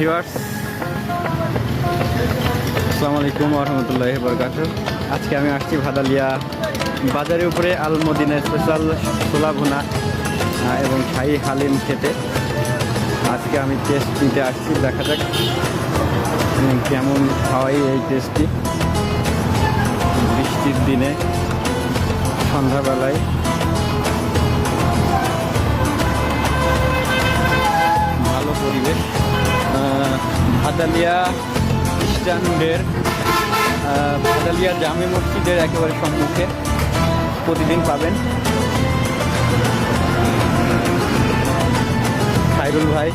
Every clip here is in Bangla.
ভিউয়ার্স, আসসালামু আলাইকুম ওয়া রাহমাতুল্লাহি ওয়া বারাকাতুহু। আজকে আমি আসছি ভাদালিয়া বাজারের উপরে আল মদিনা স্পেশাল ছোলা ভুনা এবং শাহী হালিম খেতে। আজকে আমি টেস্ট নিতে আসছি, দেখা যাক কেমন হয় এই টেস্টটি। বৃষ্টির দিনে সন্ধ্যাবেলায় ভালো পরিবেশ। ভাদালিয়া স্ট্যান্ডের ভাদালিয়া জামে মসজিদের একেবারে সম্মুখে প্রতিদিন পাবেন। খায়রুল ভাই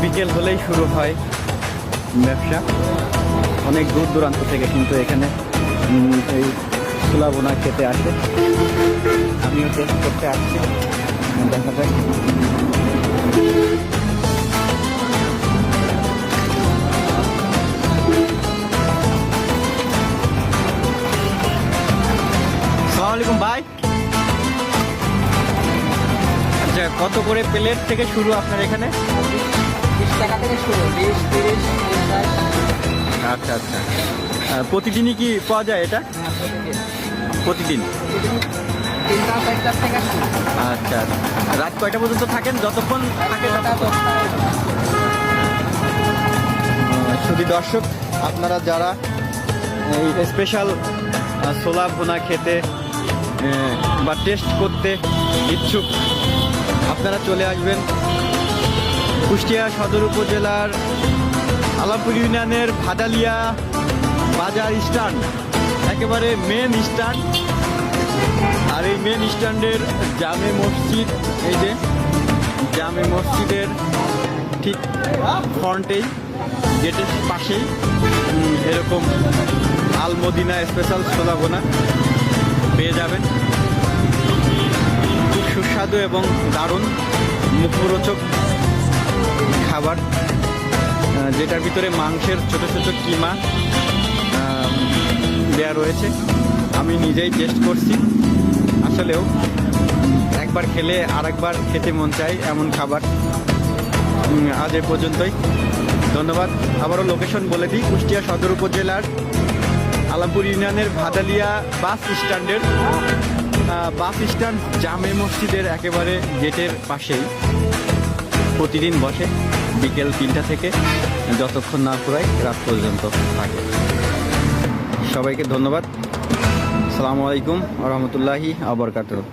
বিকেল হলেই শুরু হয় ব্যবসা। অনেক দূর দূরান্ত থেকে কিন্তু এখানে এই ছোলা ভুনা খেতে আসে। আমিও টেস্ট করতে আসছি, দেখা যাক। আসসালামু আলাইকুম ভাই। আচ্ছা, কত করে প্লেট থেকে শুরু আপনার এখানে? 20 টাকা থেকে শুরু, 20, 30, 50। আচ্ছা আচ্ছা, প্রতিদিনই কি পাওয়া যায় এটা? প্রতিদিন 3টা 4টা থেকে শুরু। আচ্ছা আচ্ছা, রাত কয়টা পর্যন্ত থাকেন? যতক্ষণ থাকে ততক্ষণ। শুধু দর্শক, আপনারা যারা এই স্পেশাল ছোলা ভুনা খেতে বা টেস্ট করতে ইচ্ছুক, আপনারা চলে আসবেন কুষ্টিয়া সদর উপজেলার আলামপুর ইউনিয়নের ভাদালিয়া বাজার স্ট্যান্ড, একেবারে মেন স্ট্যান্ড। আর এই মেন স্ট্যান্ডের জামে মসজিদ, এই যে জামে মসজিদের ঠিক ফ্রন্টেই, গেটের পাশেই এরকম আল মদিনা স্পেশাল ছোলা ভুনা পেয়ে যাবেন। খুব সুস্বাদু এবং দারুণ মুখরোচক খাবার, যেটার ভিতরে মাংসের ছোট ছোট কিমা দেয়া রয়েছে। আমি নিজেই টেস্ট করছি, আসলেও একবার খেলে আরেকবার খেতে মন চায় এমন খাবার। আজ এ পর্যন্তই, ধন্যবাদ। আবারও লোকেশন বলে দিই, কুষ্টিয়া সদর উপজেলার আলামপুর ইউনিয়নের ভাদালিয়া বাস স্ট্যান্ডের বাস স্ট্যান্ড জামে মসজিদের একেবারে গেটের পাশেই প্রতিদিন বসে বিকেল 3টা থেকে যতক্ষণ না পুরায় রাত পর্যন্ত থাকে। সবাইকে ধন্যবাদ। আসসালামু আলাইকুম ওয়া রাহমাতুল্লাহি ওয়া বারাকাতুহু।